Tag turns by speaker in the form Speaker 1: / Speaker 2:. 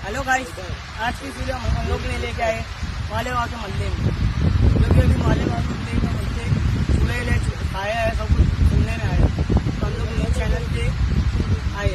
Speaker 1: Hello guys, आज की video हम लोग ने लेके आए मालेगांव के मंदिर में, जो कि अभी मालेगांव के मंदिर में बच्चे चूड़े ले खाया है, सब कुछ सुनने में आया, तो हम लोग न्यूज चैनल पे आए।